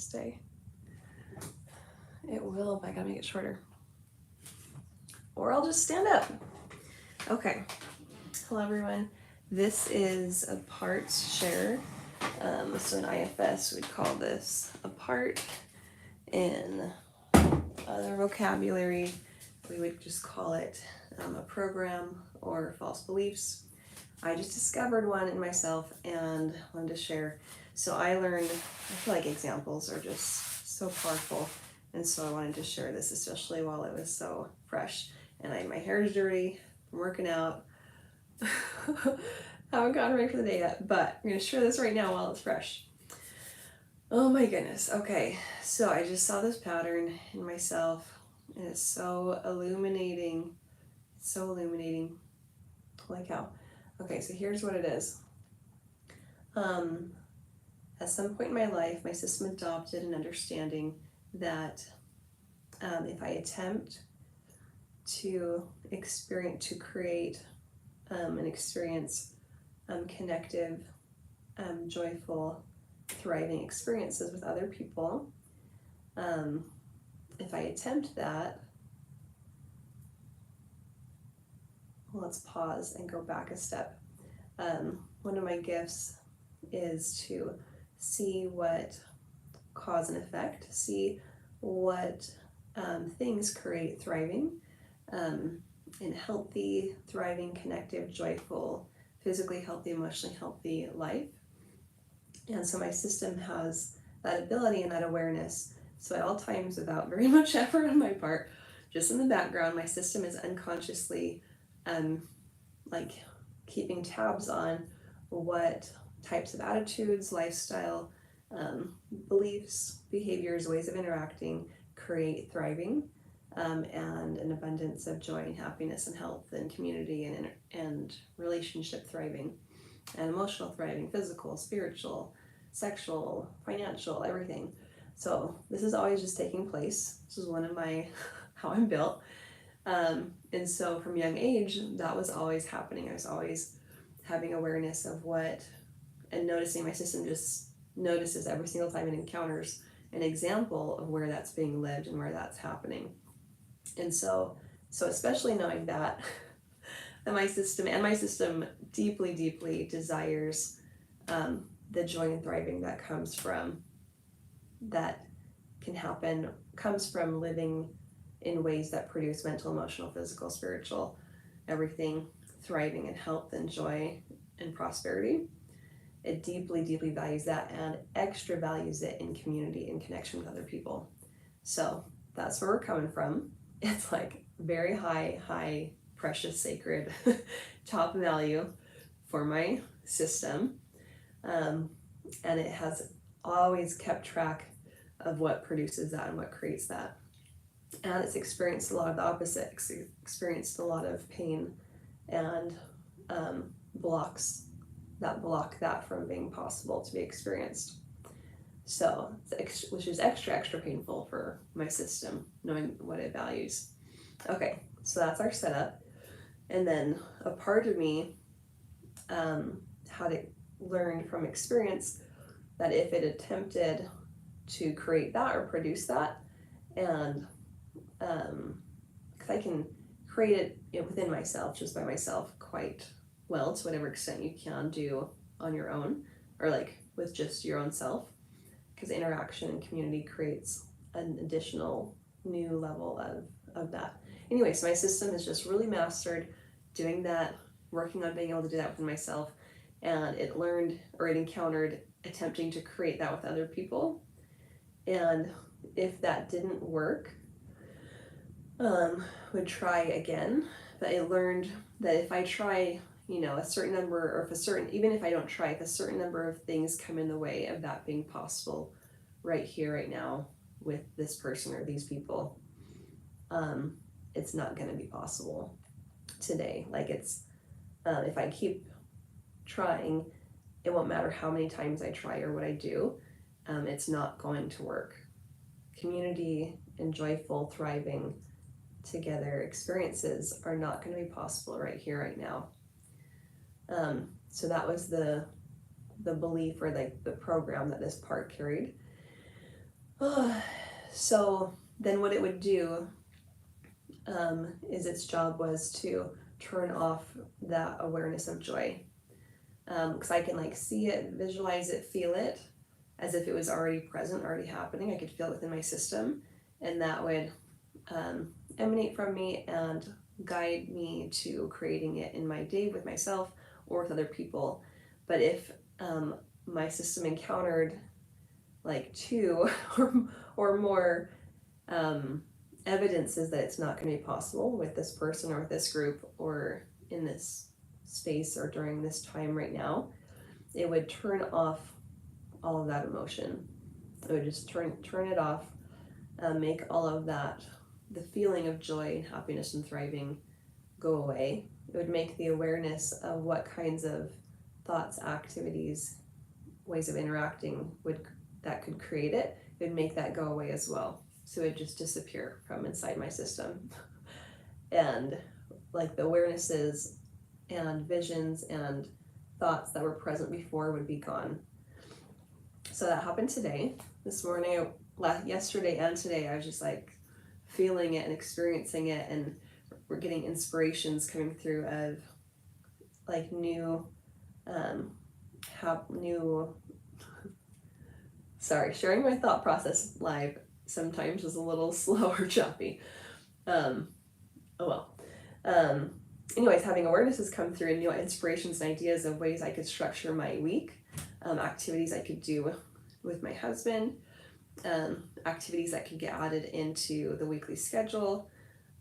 stay. It will, but I gotta make it shorter. Or I'll just stand up. Okay. Hello, everyone. This is a parts share. So in IFS, we'd call this a part. In other vocabulary, we would just call it a program or false beliefs. I just discovered one in myself and wanted to share. So I learned, I feel like examples are just so powerful. And so I wanted to share this, especially while it was so fresh. And my hair is dirty from working out. I haven't gotten ready for the day yet, but I'm going to share this right now while it's fresh. Oh my goodness. Okay. So I just saw this pattern in myself and it's so illuminating. It's so illuminating. Holy cow. Okay, so here's what it is. At some point in my life, my system adopted an understanding that if I attempt to create and experience connective, joyful, thriving experiences with other people, if I attempt that, let's pause and go back a step. One of my gifts is to see what cause and effect, see what things create thriving in healthy, thriving, connective, joyful, physically healthy, emotionally healthy life. And so my system has that ability and that awareness. So at all times, without very much effort on my part, just in the background, my system is unconsciously like keeping tabs on what types of attitudes, lifestyle, beliefs, behaviors, ways of interacting create thriving and an abundance of joy and happiness and health and community and relationship thriving and emotional thriving, physical, spiritual, sexual, financial, everything. So this is always just taking place. This is one of my, how I'm built. And so from young age, that was always happening. I was always having awareness of what, and noticing my system just notices every single time it encounters an example of where that's being lived and where that's happening. And so especially knowing that, that my system deeply, deeply desires the joy and thriving that comes from living in ways that produce mental, emotional, physical, spiritual, everything thriving in health and joy and prosperity. It deeply, deeply values that and extra values it in community and connection with other people. So that's where we're coming from. It's like very high, precious, sacred, top value for my system. And it has always kept track of what produces that and what creates that. And it's experienced a lot of the opposite, experienced a lot of pain and blocks that from being possible to be experienced. So, which is extra painful for my system, knowing what it values. Okay, so that's our setup. And then a part of me had to learn from experience that if it attempted to create that or produce that, and because I can create it within myself, just by myself, quite well, to whatever extent you can do on your own, or like with just your own self, because interaction and community creates an additional new level of that. Anyway, so my system has just really mastered doing that, working on being able to do that within myself, and it encountered attempting to create that with other people. And if that didn't work, would try again. But I learned that if I try, a certain number, or even if I don't try, if a certain number of things come in the way of that being possible right here, right now, with this person or these people, it's not going to be possible today. Like if I keep trying, it won't matter how many times I try or what I do, it's not going to work. Community and joyful, thriving together experiences are not going to be possible right here, right now. So that was the belief, or like the program that this part carried. So then what it would do is its job was to turn off that awareness of joy. Because I can like see it, visualize it, feel it as if it was already present, already happening. I could feel it within my system, and that would emanate from me and guide me to creating it in my day with myself or with other people. But if my system encountered like two or more evidences that it's not going to be possible with this person or with this group or in this space or during this time right now, it would turn off all of that emotion. It would just turn it off, make all of that, the feeling of joy and happiness and thriving, go away. It would make the awareness of what kinds of thoughts, activities, ways of interacting that could create it. It would make that go away as well. So it would just disappear from inside my system. And like the awarenesses and visions and thoughts that were present before would be gone. So that happened today. This morning, yesterday and today, I was just like feeling it and experiencing it, and we're getting inspirations coming through of like new sharing my thought process live sometimes is a little slow or choppy. Anyways, having awarenesses come through and new inspirations and ideas of ways I could structure my week, activities I could do with my husband, activities that could get added into the weekly schedule,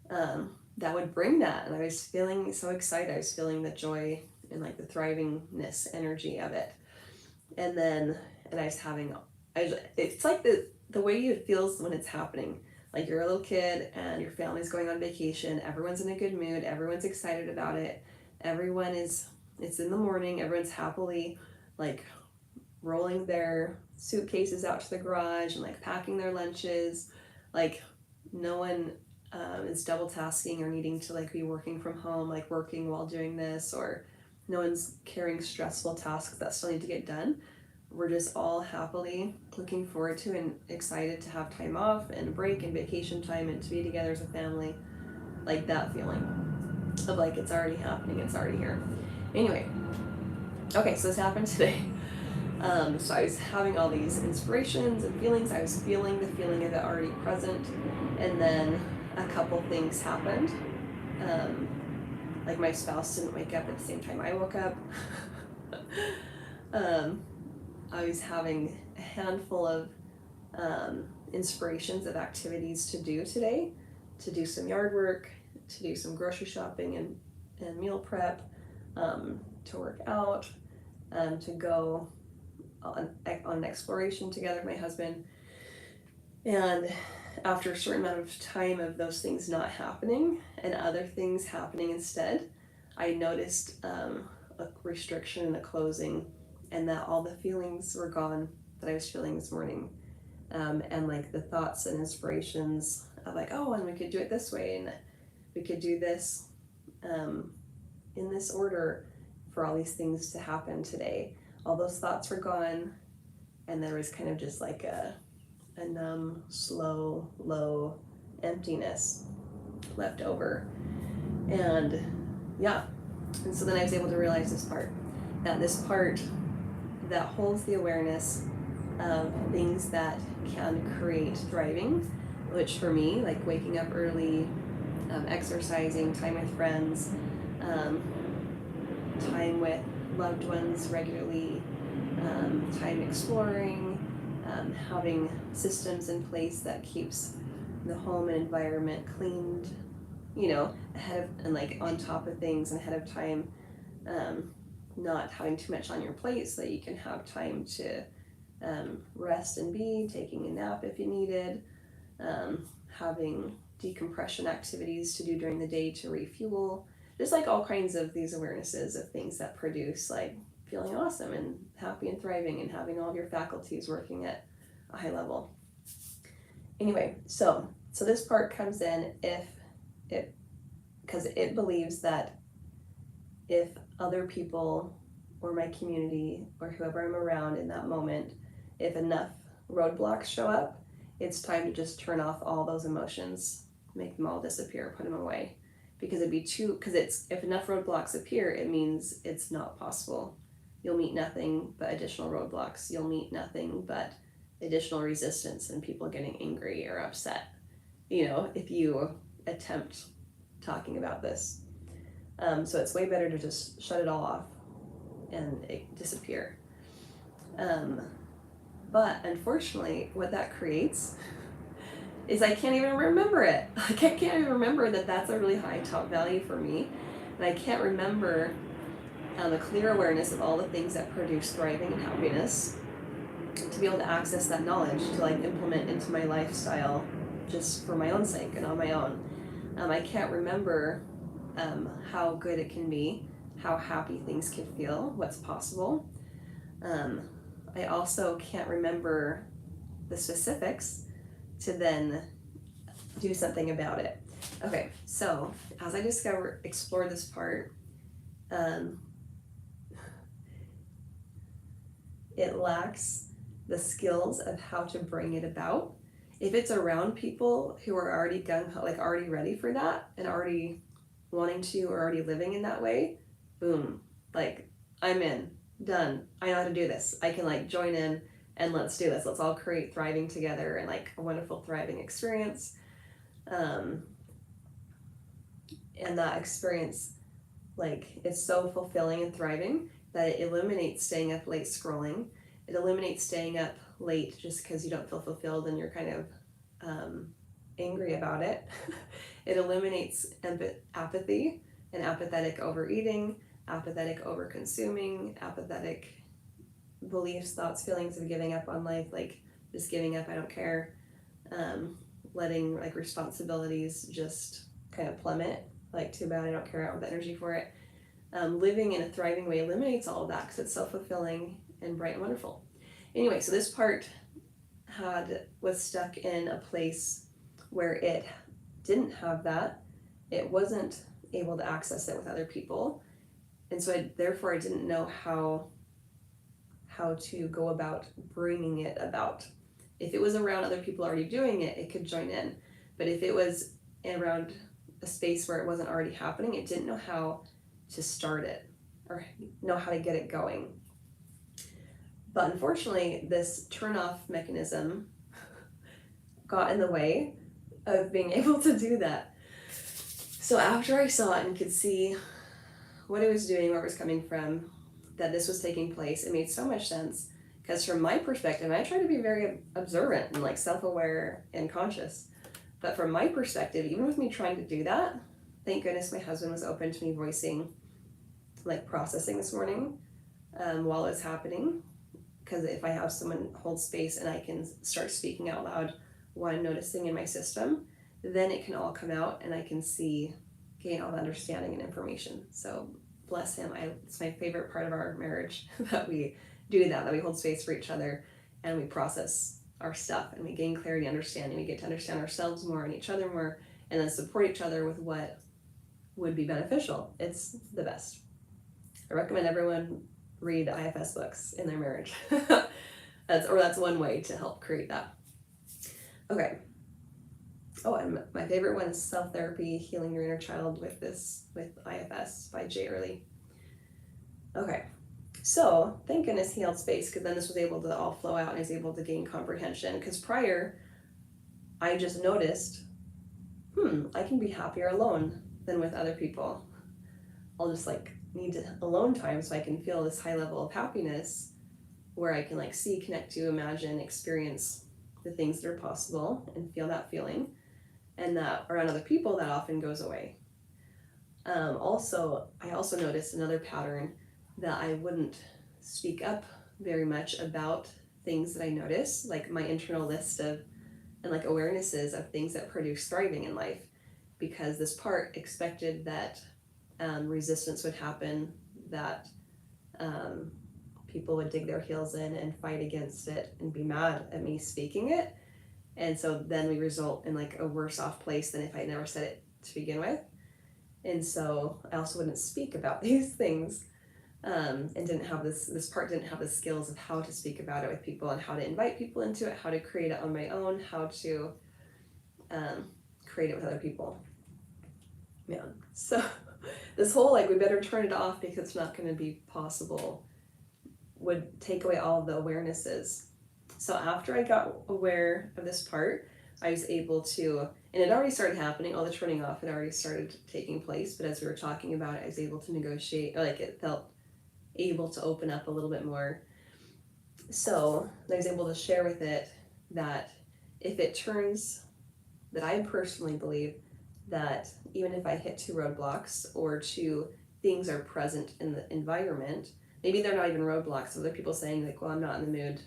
that would bring that. And I was feeling so excited. I was feeling the joy and like the thrivingness energy of it. And I was having, it's like the way it feels when it's happening. Like you're a little kid and your family's going on vacation, everyone's in a good mood, everyone's excited about it, it's in the morning, everyone's happily like rolling their suitcases out to the garage and like packing their lunches. Like no one is double tasking or needing to like be working from home, like working while doing this, or no one's carrying stressful tasks that still need to get done. We're just all happily looking forward to and excited to have time off and break and vacation time and to be together as a family. Like that feeling of like it's already happening, it's already here. Anyway, okay, so this happened today. So I was having all these inspirations and feelings. I was feeling the feeling of it already present, and then a couple things happened. Like my spouse didn't wake up at the same time I woke up. I was having a handful of inspirations of activities to do today, to do some yard work, to do some grocery shopping and meal prep, to work out, to go on an exploration together with my husband. And after a certain amount of time of those things not happening and other things happening instead, I noticed a restriction and a closing, and that all the feelings were gone that I was feeling this morning. And like the thoughts and inspirations of like, oh, and we could do it this way, and we could do this in this order for all these things to happen today. All those thoughts were gone, and there was kind of just like a numb, slow, low emptiness left over. And yeah, and so then I was able to realize this part that holds the awareness of things that can create thriving, which for me, like waking up early, exercising, time with friends, time with loved ones regularly, time exploring, having systems in place that keeps the home and environment cleaned, ahead of and like on top of things and ahead of time, not having too much on your plate so that you can have time to rest and be, taking a nap if you needed, having decompression activities to do during the day to refuel, just like all kinds of these awarenesses of things that produce like feeling awesome and happy and thriving and having all of your faculties working at a high level. Anyway, so this part comes in because it believes that if other people or my community or whoever I'm around in that moment, if enough roadblocks show up, it's time to just turn off all those emotions, make them all disappear, put them away. Because if enough roadblocks appear, it means it's not possible. You'll meet nothing but additional roadblocks. You'll meet nothing but additional resistance and people getting angry or upset, if you attempt talking about this. So it's way better to just shut it all off and it disappear. But unfortunately, what that creates is I can't even remember it. I can't even remember that that's a really high top value for me. And I can't remember a clear awareness of all the things that produce thriving and happiness, to be able to access that knowledge to implement into my lifestyle just for my own sake and on my own. I can't remember how good it can be, how happy things can feel, what's possible. I also can't remember the specifics to then do something about it. Okay, so as I explore this part, it lacks the skills of how to bring it about. If it's around people who are already gung-ho, already ready for that and already wanting to or already living in that way, boom, I'm in, done. I know how to do this. I can join in and let's do this. Let's all create thriving together and a wonderful thriving experience. And that experience, it's so fulfilling and thriving that it eliminates staying up late scrolling. It eliminates staying up late just because you don't feel fulfilled and you're kind of angry about it. It eliminates apathy and apathetic overeating, apathetic over-consuming, apathetic beliefs, thoughts, feelings of giving up on life, just giving up, I don't care, letting responsibilities just kind of plummet, too bad, I don't care, I don't have the energy for it. Living in a thriving way eliminates all of that because it's self-fulfilling and bright and wonderful. Anyway, so this part was stuck in a place where it didn't have that. It wasn't able to access it with other people. And so I didn't know how to go about bringing it about. If it was around other people already doing it, it could join in. But if it was around a space where it wasn't already happening, it didn't know how to start it or know how to get it going. But unfortunately, this turn-off mechanism got in the way of being able to do that. So after I saw it and could see what it was doing, where it was coming from, that this was taking place, it made so much sense. Because from my perspective, I try to be very observant and self-aware and conscious. But from my perspective, even with me trying to do that, thank goodness my husband was open to me voicing, processing this morning while it was happening. Because if I have someone hold space and I can start speaking out loud what I'm noticing in my system, then it can all come out and I can gain all the understanding and information. So bless him. It's my favorite part of our marriage that we do that we hold space for each other and we process our stuff and we gain clarity, understanding. We get to understand ourselves more and each other more and then support each other with what would be beneficial. It's the best. I recommend everyone read IFS books in their marriage. That's one way to help create that. Okay. Oh, and my favorite one is Self-Therapy, Healing Your Inner Child with IFS by Jay Early. Okay. So thank goodness he held space, because then this was able to all flow out and I was able to gain comprehension. Because prior, I just noticed, I can be happier alone than with other people. I'll just need alone time so I can feel this high level of happiness where I can see, connect to, imagine, experience the things that are possible and feel that feeling. And that around other people, that often goes away. I also noticed another pattern that I wouldn't speak up very much about things that I notice, my internal list of and awarenesses of things that produce thriving in life, because this part expected that resistance would happen, that people would dig their heels in and fight against it and be mad at me speaking it. And so then we result in a worse off place than if I never said it to begin with. And so I also wouldn't speak about these things and didn't have this part didn't have the skills of how to speak about it with people and how to invite people into it, how to create it on my own, how to create it with other people. Man, so this whole like we better turn it off because it's not going to be possible would take away all of the awarenesses. So after I got aware of this part, I was able to, and it already started happening, all the turning off had already started taking place, but as we were talking about it, I was able to negotiate, or like it felt able to open up a little bit more. So I was able to share with it that if it turns, that I personally believe that even if I hit 2 roadblocks or 2 things are present in the environment, maybe they're not even roadblocks, other people saying like, well, I'm not in the mood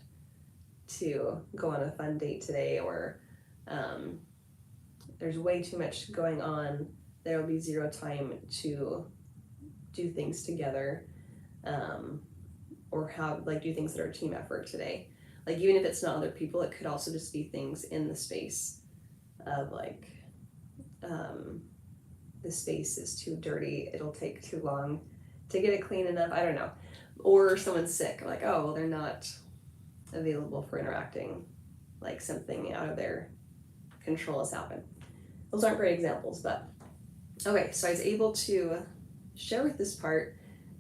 to go on a fun date today, or there's way too much going on, there will be 0 time to do things together, or have like do things that are a team effort today. Like even if it's not other people, it could also just be things in the space of like the space is too dirty, it'll take too long to get it clean enough, I don't know. Or someone's sick, like, oh, well, they're not available for interacting, like something out of their control has happened. Those aren't great examples, but okay, so I was able to share with this part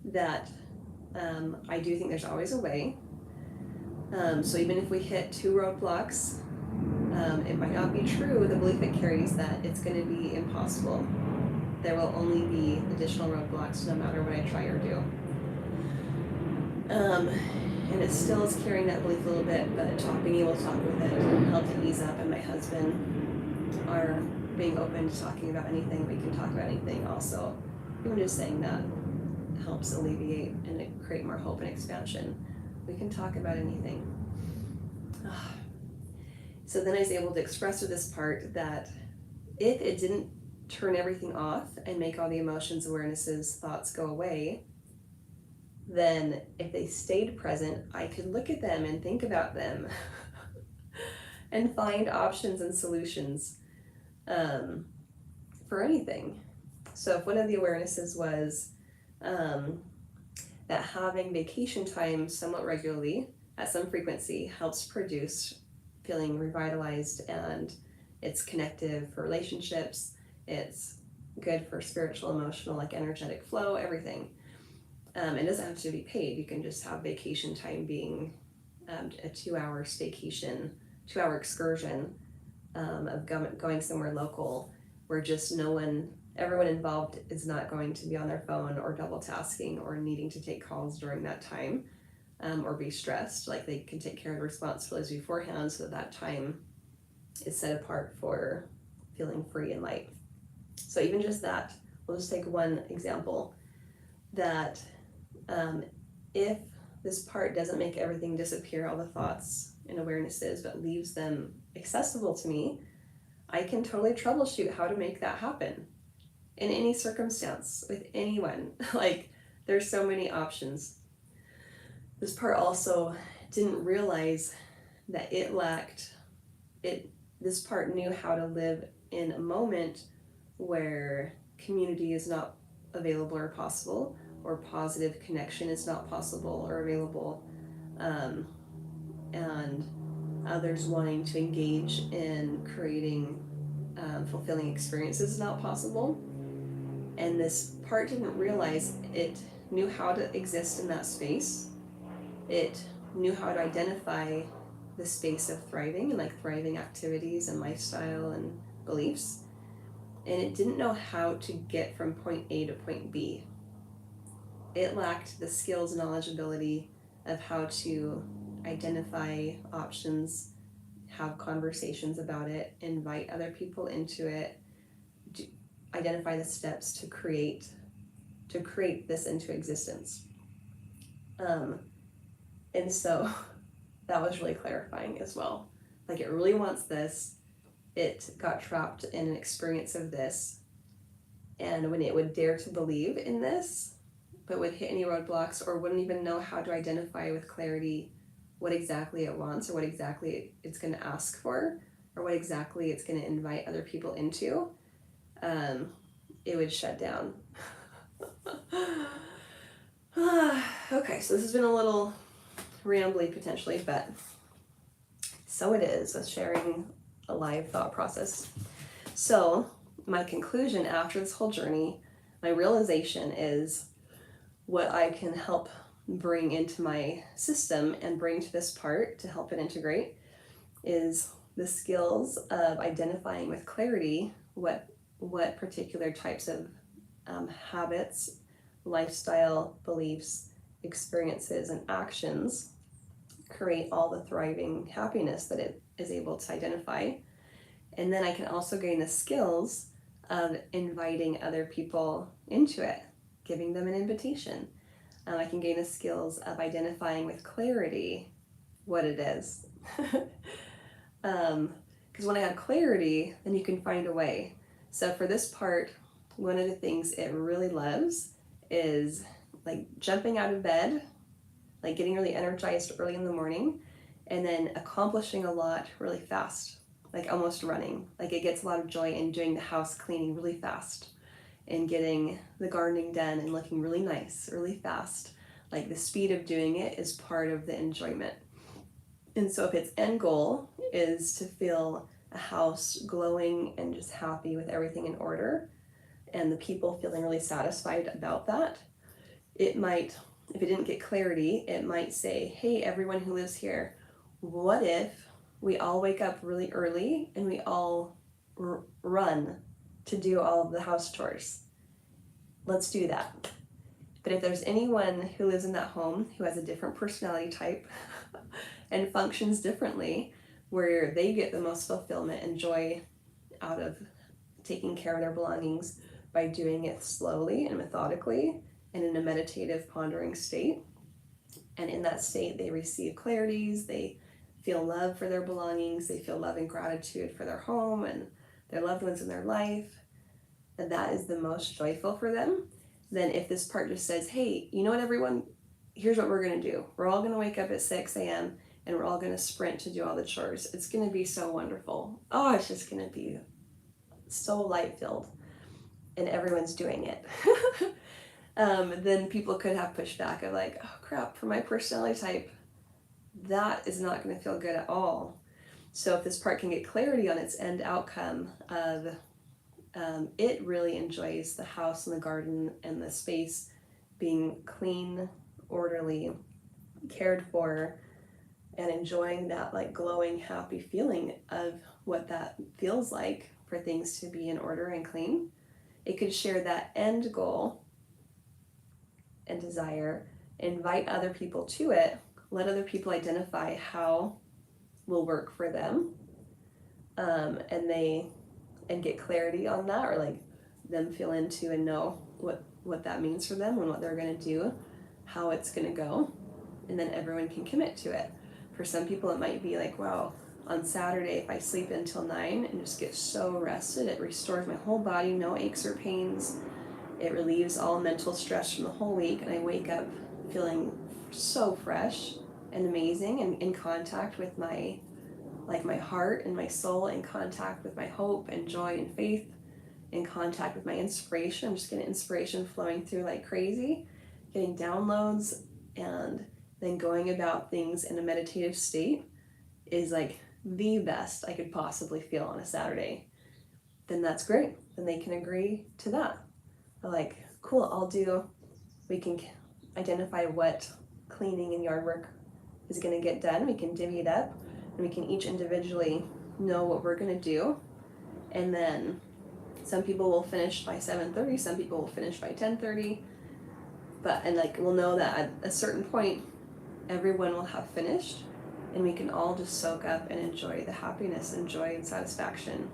that I do think there's always a way. So even if we hit 2 roadblocks, it might not be true, the belief it carries that it's going to be impossible. There will only be additional roadblocks no matter what I try or do. And it still is carrying that belief a little bit, but being able to talk with it helped to ease up, and my husband are being open to talking about anything. We can talk about anything also. Even just saying that helps alleviate and create more hope and expansion. We can talk about anything. So then I was able to express with this part that if it didn't turn everything off and make all the emotions, awarenesses, thoughts go away, then if they stayed present, I could look at them and think about them and find options and solutions for anything. So if one of the awarenesses was that having vacation time somewhat regularly at some frequency helps produce feeling revitalized, and it's connective for relationships, it's good for spiritual, emotional, like energetic flow, everything. It doesn't have to be paid. You can just have vacation time being a 2-hour staycation, 2-hour excursion of going somewhere local where just everyone involved is not going to be on their phone or double tasking or needing to take calls during that time, or be stressed. Like they can take care of the responsibilities beforehand so that time is set apart for feeling free and light. So even just that, we'll just take one example, that if this part doesn't make everything disappear, all the thoughts and awarenesses, but leaves them accessible to me, I can totally troubleshoot how to make that happen in any circumstance with anyone. Like there's so many options. This part also didn't realize that this part knew how to live in a moment where community is not available or possible, or positive connection is not possible or available, and others wanting to engage in creating fulfilling experiences is not possible. And this part didn't realize it knew how to exist in that space. It knew how to identify the space of thriving and like thriving activities and lifestyle and beliefs. And it didn't know how to get from point A to point B. It lacked the skills and knowledgeability of how to identify options, have conversations about it, invite other people into it, identify the steps to create this into existence. And so that was really clarifying as well. Like it really wants this. It got trapped in an experience of this. And when it would dare to believe in this, but would hit any roadblocks or wouldn't even know how to identify with clarity what exactly it wants or what exactly it's going to ask for or what exactly it's going to invite other people into, it would shut down. Okay, so this has been a little rambly potentially, but so it is with sharing a live thought process. So my conclusion after this whole journey, my realization is what I can help bring into my system and bring to this part to help it integrate is the skills of identifying with clarity what particular types of habits, lifestyle, beliefs, experiences, and actions create all the thriving happiness that it is able to identify. And then I can also gain the skills of inviting other people into it, giving them an invitation. I can gain the skills of identifying with clarity what it is. Because when I have clarity, then you can find a way. So for this part, one of the things it really loves is like jumping out of bed, like getting really energized early in the morning, and then accomplishing a lot really fast, like almost running. Like it gets a lot of joy in doing the house cleaning really fast and getting the gardening done and looking really nice really fast. Like the speed of doing it is part of the enjoyment. And so if its end goal is to feel a house glowing and just happy with everything in order and the people feeling really satisfied about that, it might, if it didn't get clarity, it might say, hey, everyone who lives here, what if we all wake up really early and we all run to do all of the house chores? Let's do that. But if there's anyone who lives in that home who has a different personality type and functions differently, where they get the most fulfillment and joy out of taking care of their belongings by doing it slowly and methodically and in a meditative pondering state. And in that state, they receive clarities, they feel love for their belongings, they feel love and gratitude for their home and their loved ones in their life, and that is the most joyful for them. Then if this part just says, hey, you know what, everyone, here's what we're going to do. We're all going to wake up at 6 a.m. and we're all going to sprint to do all the chores. It's going to be so wonderful. Oh, it's just going to be so light-filled. And everyone's doing it. Then people could have pushback of like, oh crap, for my personality type, that is not going to feel good at all. So if this part can get clarity on its end outcome of it really enjoys the house and the garden and the space being clean, orderly, cared for, and enjoying that like glowing, happy feeling of what that feels like for things to be in order and clean. It could share that end goal and desire, invite other people to it, let other people identify how will work for them, and get clarity on that, or like them feel into and know what that means for them and what they're going to do, how it's going to go, and then everyone can commit to it. For some people it might be like, wow, on Saturday if I sleep until 9 and just get so rested, it restores my whole body, no aches or pains, it relieves all mental stress from the whole week, and I wake up feeling so fresh and amazing and in contact with my heart and my soul, in contact with my hope and joy and faith, in contact with my inspiration. I'm just getting inspiration flowing through like crazy, getting downloads, and then going about things in a meditative state is like the best I could possibly feel on a Saturday. Then that's great. Then they can agree to that. They're like, cool, we can identify what cleaning and yard work is going to get done. We can divvy it up, and we can each individually know what we're going to do. And then some people will finish by 7:30, some people will finish by 10:30, and like we'll know that at a certain point everyone will have finished, and we can all just soak up and enjoy the happiness and joy and satisfaction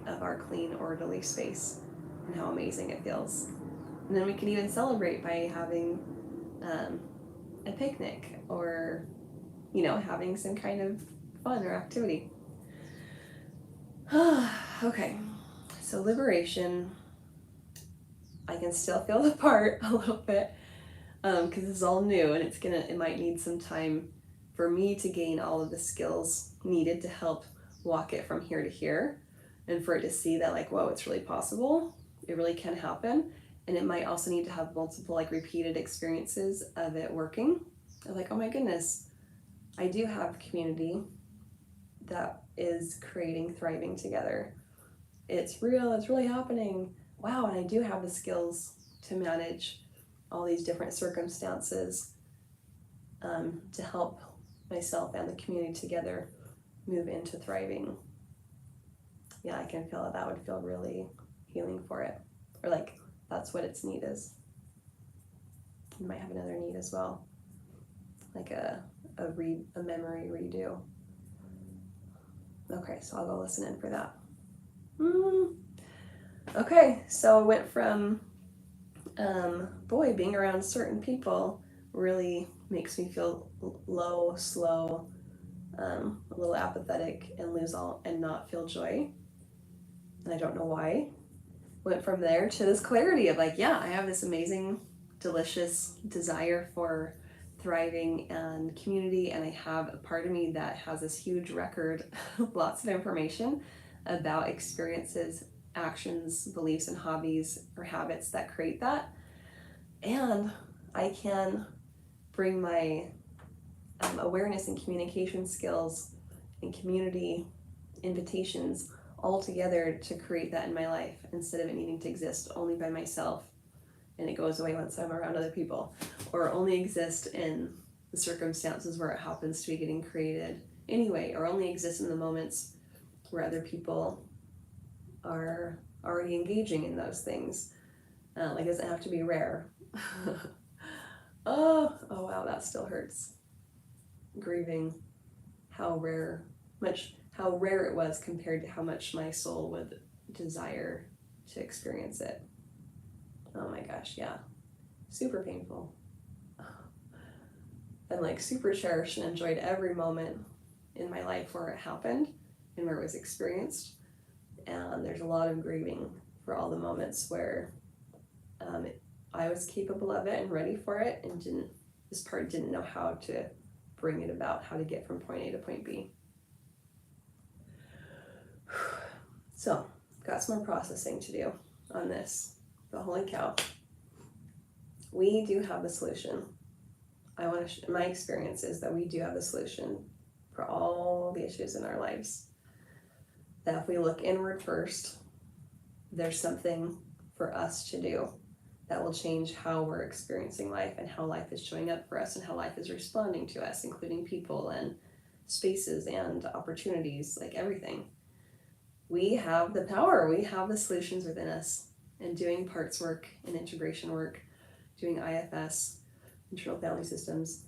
of our clean, orderly space and how amazing it feels. And then we can even celebrate by having a picnic, or having some kind of fun or activity. Okay, so liberation, I can still feel the part a little bit because it's all new, and it might need some time for me to gain all of the skills needed to help walk it from here to here, and for it to see that like, whoa, it's really possible, it really can happen, And it might also need to have multiple like repeated experiences of it working. Of like, oh my goodness, I do have community that is creating, thriving together. It's real, it's really happening. Wow, and I do have the skills to manage all these different circumstances to help myself and the community together move into thriving. Yeah, I can feel that would feel really healing for it. Or like that's what its need is. You might have another need as well, like a memory redo. Okay, so I'll go listen in for that. Okay, so I went from being around certain people really makes me feel low, slow, a little apathetic, and lose all and not feel joy. And I don't know why. Went from there to this clarity of like, yeah, I have this amazing, delicious desire for thriving and community, and I have a part of me that has this huge record, lots of information about experiences, actions, beliefs, and hobbies or habits that create that. And I can bring my awareness and communication skills and community invitations all together to create that in my life instead of it needing to exist only by myself and it goes away once I'm around other people, or only exist in the circumstances where it happens to be getting created anyway, or only exist in the moments where other people are already engaging in those things. Like it doesn't have to be rare. Oh wow, that still hurts. Grieving how rare it was compared to how much my soul would desire to experience it. Oh my gosh, yeah. Super painful. And like super cherished and enjoyed every moment in my life where it happened and where it was experienced. And there's a lot of grieving for all the moments where I was capable of it and ready for it and didn't know how to bring it about, how to get from point A to point B. So, got some more processing to do on this, but holy cow, we do have the solution. My experience is that we do have the solution for all the issues in our lives. That if we look inward first, there's something for us to do that will change how we're experiencing life and how life is showing up for us and how life is responding to us, including people and spaces and opportunities, like everything. We have the power, we have the solutions within us, and doing parts work and integration work, doing IFS, internal family systems,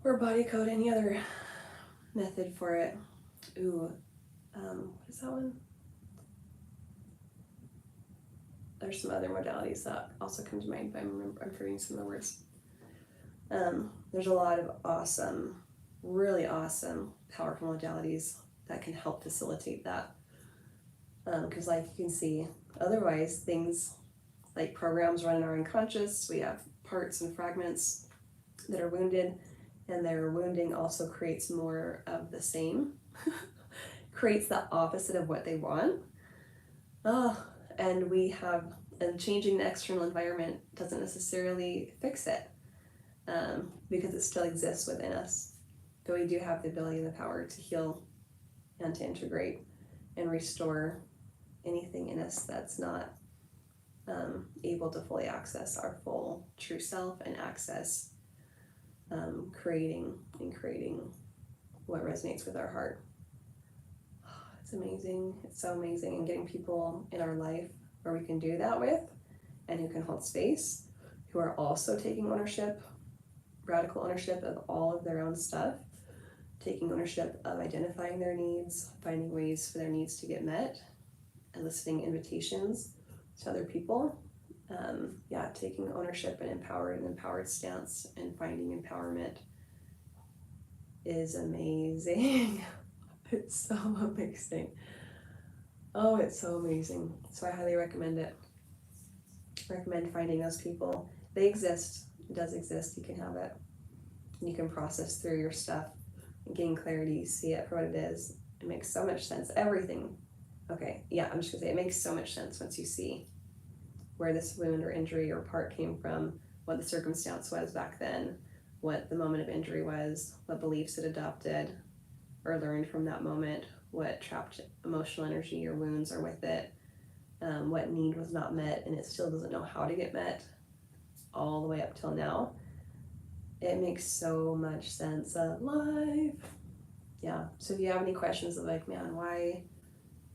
or body code, any other method for it. What is that one? There's some other modalities that also come to mind, but I'm forgetting some of the words. There's a lot of awesome, really awesome, powerful modalities that can help facilitate that. Because like you can see, otherwise things like programs run in our unconscious, we have parts and fragments that are wounded, and their wounding also creates more of the same, creates the opposite of what they want. And changing the external environment doesn't necessarily fix it, because it still exists within us. But we do have the ability and the power to heal and to integrate and restore anything in us that's not able to fully access our full true self and access creating what resonates with our heart. It's amazing. It's so amazing. And getting people in our life where we can do that with and who can hold space, who are also taking ownership, radical ownership of all of their own stuff, taking ownership of identifying their needs, finding ways for their needs to get met, eliciting invitations to other people. Taking ownership and empowered stance and finding empowerment is amazing. It's so amazing. Oh, it's so amazing. So I highly recommend it. Recommend finding those people. They exist. It does exist. You can have it. And you can process through your stuff and gain clarity, see it for what it is. It makes so much sense. Everything. Okay, yeah, I'm just gonna say it makes so much sense once you see where this wound or injury or part came from, what the circumstance was back then, what the moment of injury was, what beliefs it adopted or learned from that moment, what trapped emotional energy or wounds are with it, what need was not met and it still doesn't know how to get met all the way up till now. It makes so much sense alive. Yeah, so if you have any questions of like, man, why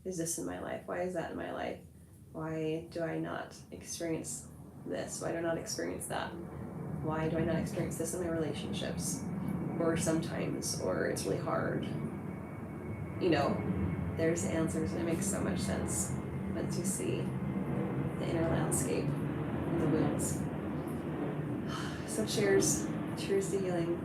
is this in my life? Why is that in my life? Why do I not experience this? Why do I not experience that? Why do I not experience this in my relationships? Or sometimes, or it's really hard. You know, there's answers and it makes so much sense once you see the inner landscape and the wounds. So cheers. Cheers to healing.